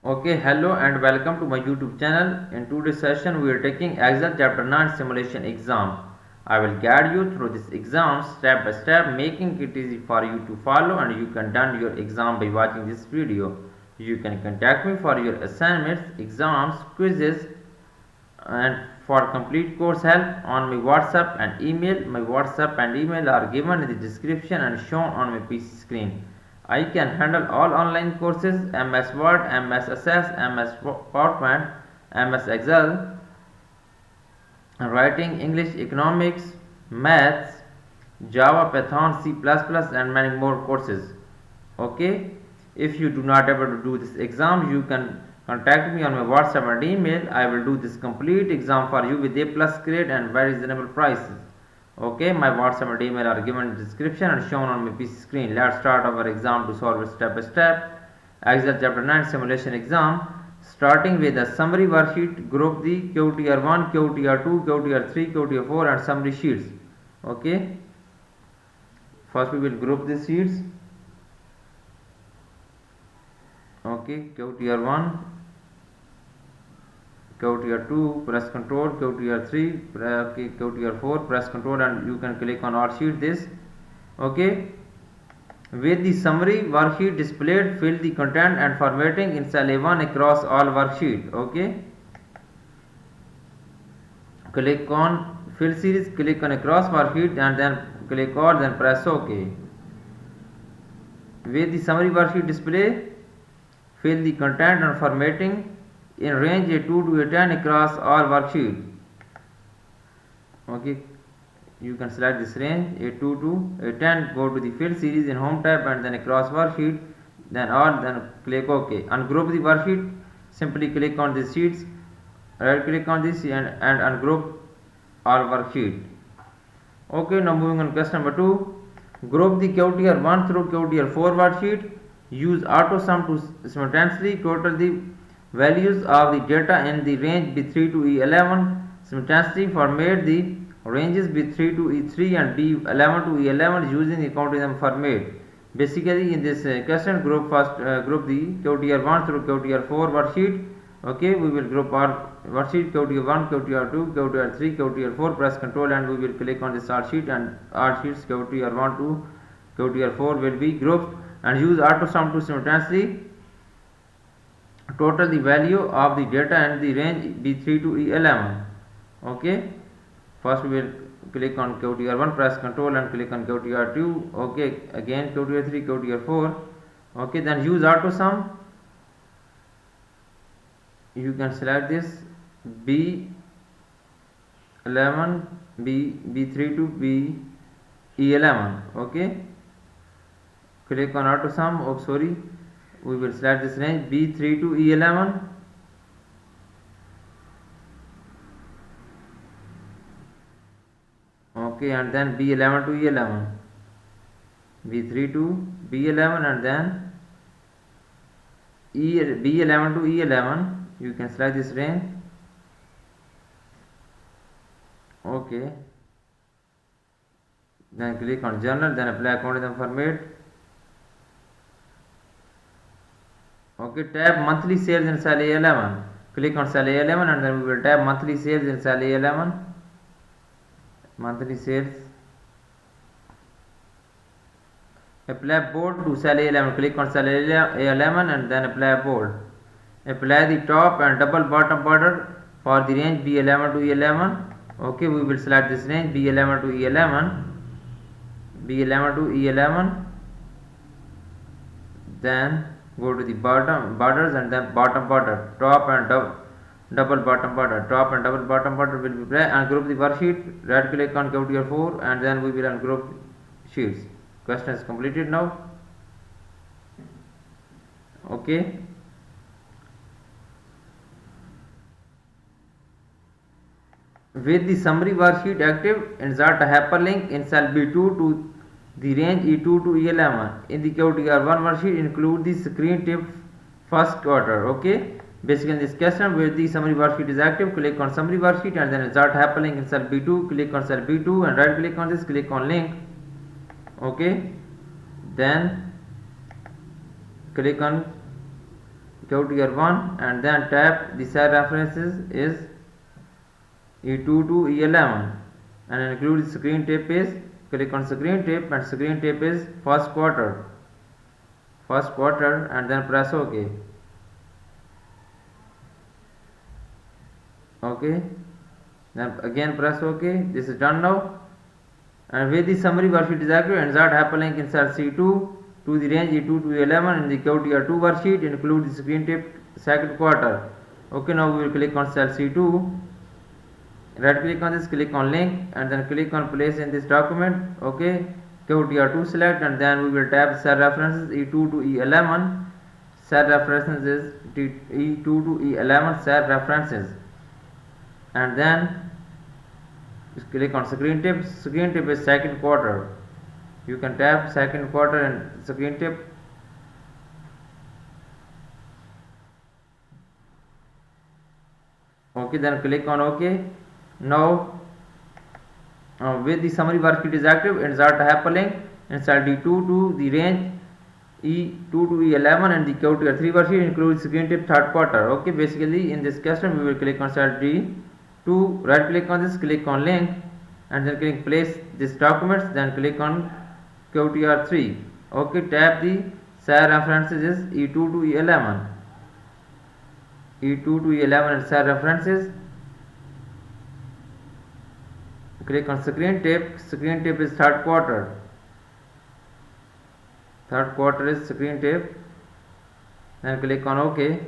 Okay, hello and welcome to my YouTube channel. In today's session, we are taking Excel Chapter 9 Simulation Exam. I will guide you through this exam step by step, making it easy for you to follow, and you can done your exam by watching this video. You can contact me for your assignments, exams, quizzes, and for complete course help on my WhatsApp and email. My WhatsApp and email are given in the description and shown on my PC screen. I can handle all online courses: MS Word, MS Access, MS PowerPoint, MS Excel, writing, English, economics, maths, Java, Python, C++, and many more courses. Okay, if you do not able to do this exam, you can contact me on my WhatsApp and email. I will do this complete exam for you with A plus grade and very reasonable prices. Okay, my WhatsApp and email are given in the description and shown on my PC screen. Let's start our exam to solve it step by step. Excel chapter 9 simulation exam. Starting with the summary worksheet, group the QTR1, QTR2, QTR3, QTR4 and summary sheets. Okay, first we will group the sheets. Okay, QTR1, QTR2, press control, QTR3, okay, QTR4, press control, and you can click on all sheet this. Okay, with the summary worksheet displayed, fill the content and formatting in cell A1 across all worksheet. Okay, click on fill series, click on across worksheet and then click on, then press OK. With the summary worksheet display, fill the content and formatting in range A2 to A10 across all worksheet. Okay, you can select this range A2 to A10, go to the fill series in home tab and then across worksheet, then all, then click OK. Ungroup the worksheet, simply click on the sheets, right click on this and ungroup all worksheet. Okay, now moving on question number 2. Group the QTR1 through QTR4 worksheet. Use auto sum to simultaneously total the values of the data in the range B3 to E11. Simultaneously format the ranges B3 to E3 and B11 to E11 using the counting format. Basically, in this question, group first group the QTR1 through QTR4 worksheet. Okay, we will group our worksheet QTR1, QTR2, QTR3, QTR4. Press control and we will click on this art sheet, and art sheets QTR1 to QTR4 will be grouped, and use auto sum to simultaneously total the value of the data in the range B3 to E11. Okay, first we will click on QTR1, press control and click on QTR2. Okay, again QTR3, QTR4. Okay, then use auto sum. You can select this B11, B3 to E11. Okay, click on auto sum. Oh, sorry, we will select this range B3 to E11. Okay, and then B11 to E11, B3 to B11 and then B11 to E11. You can select this range. Okay, then click on journal, then apply counting format. Okay, tab monthly sales in cell A11. Click on cell A11 and then we will tab monthly sales in cell A11. Monthly sales. Apply bold to cell A11. Click on cell A11 and then apply bold. Apply the top and double bottom border for the range B11 to E11. Okay, we will select this range B11 to E11, B11 to E11. Then go to the bottom borders and then bottom border, top and double bottom border, top and double bottom border will be applied. Ungroup the worksheet, right click on QTR4 and then we will ungroup sheets. Question is completed now. Okay, with the summary worksheet active, insert a hyperlink in cell B2 to the range E2 to E11. In the QTR1 worksheet, include the screen tip first quarter. Okay, basically in this question where the summary worksheet is active, click on summary worksheet and then insert hyperlink in cell B2. Click on cell B2 and right click on this, click on link. Okay, then click on go to year 1 and then tap the cell references is E2 to E11 and include the screen tape is click on screen tape and screen tape is first quarter and then press OK. Okay, then again press OK. This is done now. And with the summary worksheet is active, insert hyperlink in cell C2 to the range E2 to E11 in the QTR2 worksheet, include the screen tape second quarter. Okay, now we will click on cell C2, right click on this, click on link and then click on place in this document. Okay, QTR2 select and then we will tap cell references E2 to E11. Cell references is E2 to E11 cell references and then click on screen tip. Screen tip is second quarter. You can tap second quarter and screen tip. Okay, then click on OK. Now with the summary worksheet is active, insert a hyperlink inside D2 to the range E2 to E11 and the QTR3 worksheet includes screen tip third quarter. Okay, basically in this custom we will click on cell D2, right click on this, click on link and then click place this documents, then click on QTR3. Okay, tap the cell references is E2 to E11. E2 to E11 and cell references. Click on screen tape. Screen tape is third quarter. Third quarter is screen tape. Then click on OK.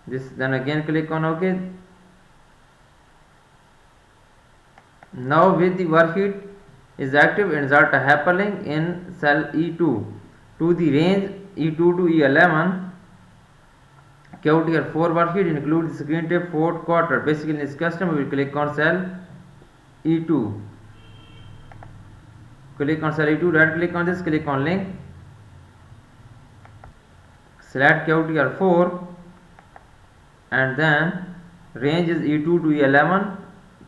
Then again click on OK. Now with the worksheet is active, insert a hyperlink in cell E2 to the range E2 to E11. QTR4 worksheet includes screen tape fourth quarter. Basically in this custom we will click on cell E2. Click on cell E2, right click on this, click on link. Select QTR4 and then range is E2 to E11.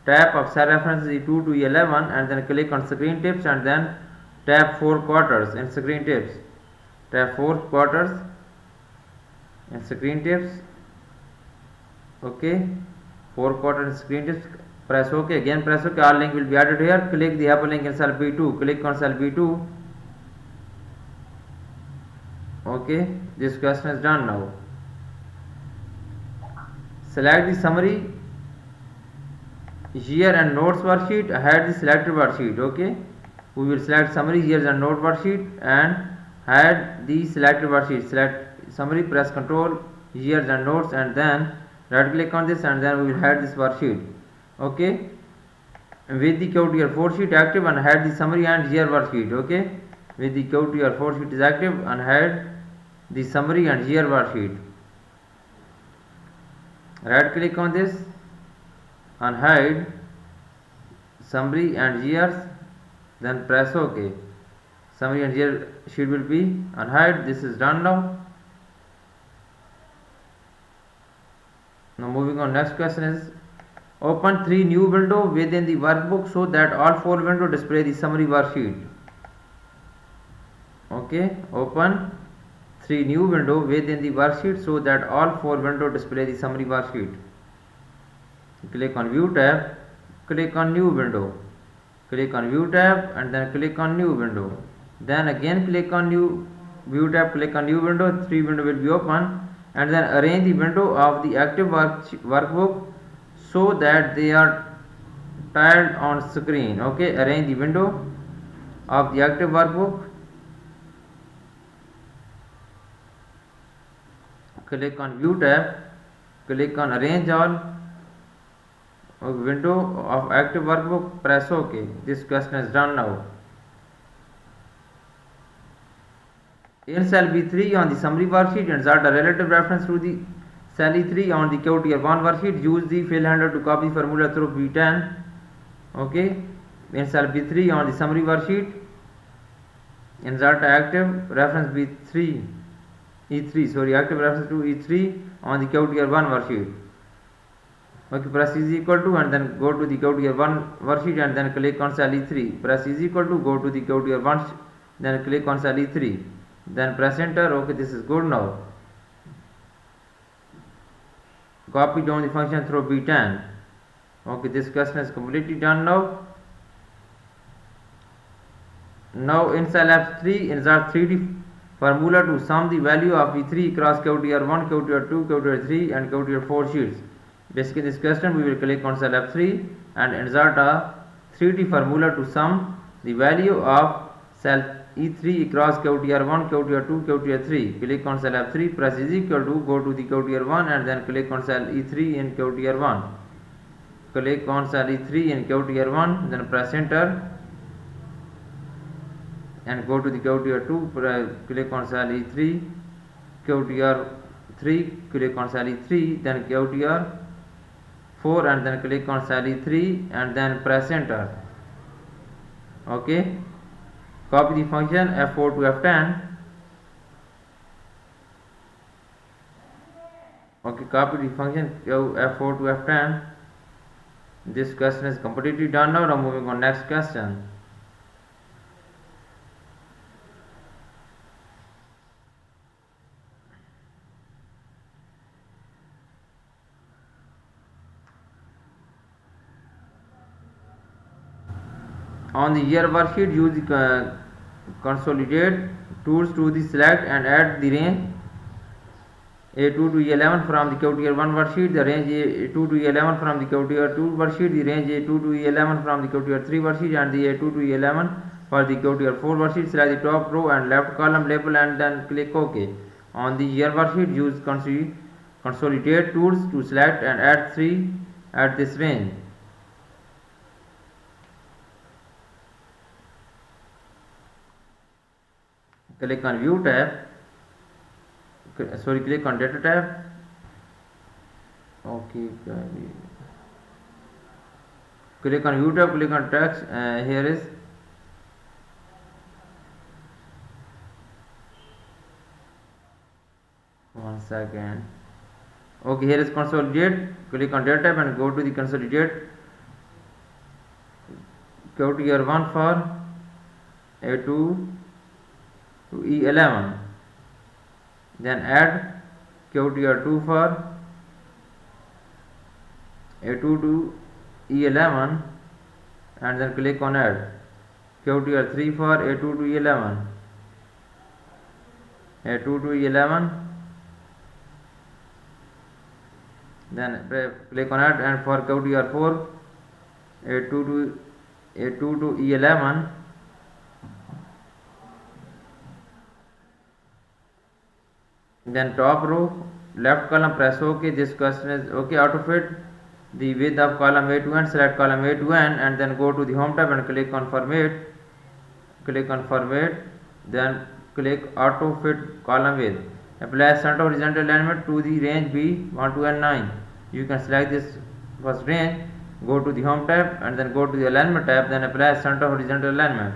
Tap of cell reference is E2 to E11 and then click on screen tips and then tap 4 quarters in screen tips. Tap 4 quarters in screen tips. Okay, 4 quarters in screen tips. Press OK. Again press OK. All link will be added here. Click the hyperlink in cell B2. Click on cell B2. Okay, this question is done now. Select the summary year and notes worksheet. Hide the selected worksheet. Okay, we will select summary years and note worksheet and hide the selected worksheet. Select summary, press Ctrl years and notes and then right click on this and then we will hide this worksheet. Okay, with the QTR4 sheet active, and hide the summary and year worksheet. Okay, with the QTR4 sheet is active, and hide the summary and year worksheet. Right click on this and hide summary and years, then press OK. Summary and year sheet will be unhide. This is done now. Now moving on, next question is open 3 new windows within the workbook so that all 4 windows display the summary worksheet. Okay, open 3 new windows within the worksheet so that all 4 windows display the summary worksheet. Click on View tab, click on New Window, click on View tab and then click on New Window. Then again click on New View tab, click on New Window. 3 windows will be open and then arrange the window of the active workbook so that they are tiled on screen. Okay, arrange the window of the active workbook. Click on View tab, click on Arrange All window of active workbook, press OK. This question is done now. In cell B3 on the summary worksheet, insert a relative reference to the cell E3 on the QTR1 worksheet. Use the fill handler to copy formula through B10. Okay, in cell B3 on the summary worksheet, insert active reference B3 E3, sorry, active reference to E3 on the QTR1 worksheet. Okay, press is equal to and then go to the QTR1 worksheet and then click on cell E3. Press is equal to, go to the QTR1, then click on cell E3. Then press enter. Okay, this is good now. copy down the function through b10. Okay, this question is completely done now. Now in cell F3 insert 3D formula to sum the value of E3 across QTR1, QTR2, QTR3 and QTR4 sheets. Basically this question we will click on cell F3 and insert a 3D formula to sum the value of cell E3 across QTR1, QTR2, QTR3. Click on cell F3, press is equal to, go to the QTR1 and then click on cell E3 in QTR1. Click on cell E3 in QTR1, then press enter and go to the QTR2, click on cell E3, QTR3, click on cell E3, then QTR4 and then click on cell E3 and then press enter. Okay, copy the function F4 to F10. Okay, copy the function F4 to F10. This question is completely done now. Now moving on next question. On the year worksheet, use the consolidate tools to the select and add the range A2 to E11 from the QTR1 worksheet, the range A2 to E11 from the QTR2 worksheet, the range A2 to E11 from the QTR3 worksheet and the A2 to E11 for the QTR4 worksheet. Select the top row and left column label and then click OK. On the year worksheet, use consolidate tools to select and add 3 at this range. Click on view tab, click on data tab. Okay, click on view tab, click on text. Here is one second. Okay, here is consolidate. Click on data tab and go to the consolidate QTR1 for A2 to E11, then add QTR2 for A2 to E11 and then click on add QTR3 for A2 to E11, A2 to E11, then click on add, and for QTR4 A2 to E11, then top row left column press OK. This question is OK. Auto fit the width of column A to N. Select column A to N and then go to the home tab and click on format. Click on format, then click auto fit column width. Apply center horizontal alignment to the range B1 to N9. You can select this first range, go to the home tab and then go to the alignment tab, then apply center horizontal alignment.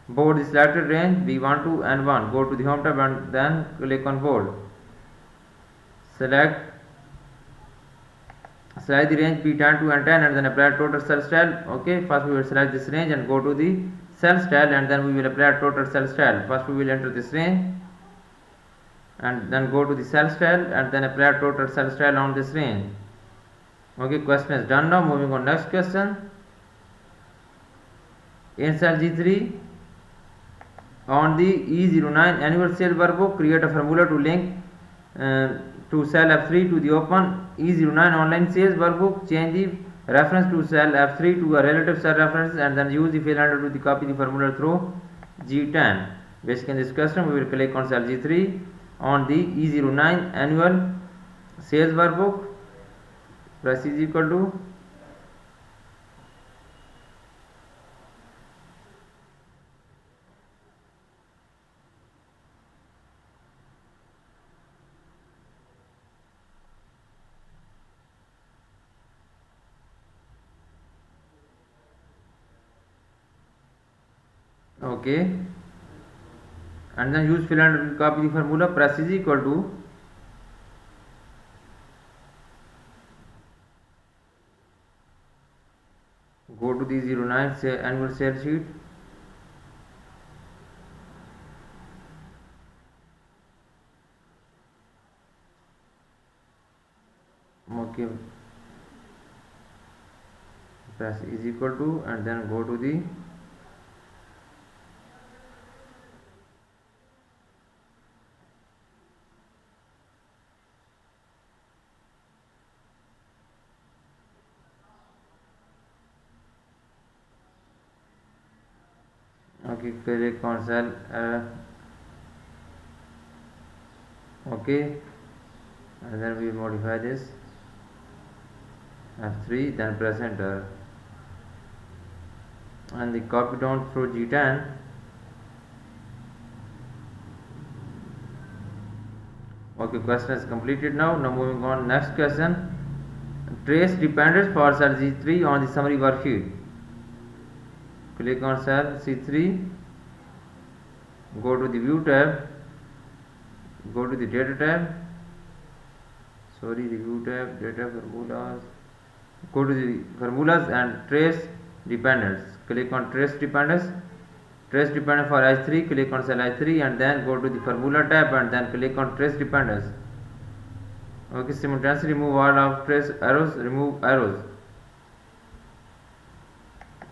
Bold the selected range B1 to N1. Go to the home tab and then click on bold. Select the range B10 to N10 and then apply total cell style. Okay, first we will select this range and go to the cell style and then we will apply total cell style. First we will enter this range and then go to the cell style and then apply total cell style on this range. Okay, question is done now. Moving on next question. In cell G3, on the E09 annual sale workbook, create a formula to link to cell F3 to the open E09 online sales workbook. Change the reference to cell F3 to a relative cell reference and then use the fill handle to copy the formula through G10. Basically in this question we will click on cell G3 on the E09 annual sales workbook. Press is equal to okay, and then use fill and copy the formula. Press is equal to go to the 09 annual sales sheet. press is equal to, and then go to the okay, click on cell okay, and then we modify this F3, then press enter, and the copy down through G10. Okay, question is completed now. Now moving on, next question. Trace dependence for cell C3 on the summary worksheet. Click on cell C3, go to the view tab, go to the data tab, the view tab, data formulas, go to the formulas and trace dependence. Click on trace dependence for H3, click on cell H3, and then go to the formula tab and then click on trace dependence. Okay, simultaneously remove all of trace arrows, remove arrows.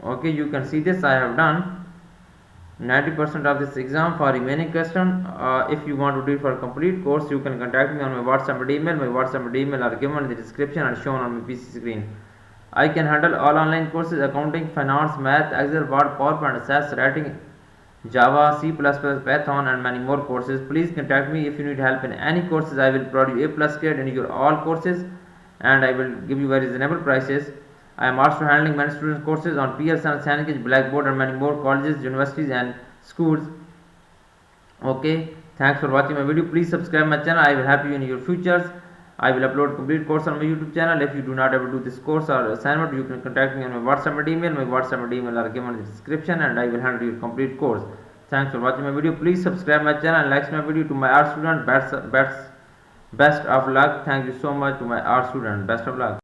Okay, you can see this I have done 90% of this exam. For remaining question, if you want to do it for complete course, you can contact me on my WhatsApp and email. My WhatsApp and email are given in the description and shown on my PC screen. I can handle all online courses: accounting, finance, math, Excel, Word, PowerPoint, SAS, writing, Java, C++, Python, and many more courses. Please contact me if you need help in any courses. I will provide you A+ grade in your all courses, and I will give you very reasonable prices. I am also handling many students courses on Pearson, Sandwich, Blackboard, and many more colleges, universities, and schools. Okay, thanks for watching my video. Please subscribe my channel. I will help you in your futures. I will upload complete course on my YouTube channel. If you do not able to do this course or assignment, you can contact me on my WhatsApp and email. My WhatsApp and email are given in the description, and I will handle your complete course. Thanks for watching my video. Please subscribe my channel and like my video. To my art student, best of luck. Thank you so much to my art student. Best of luck.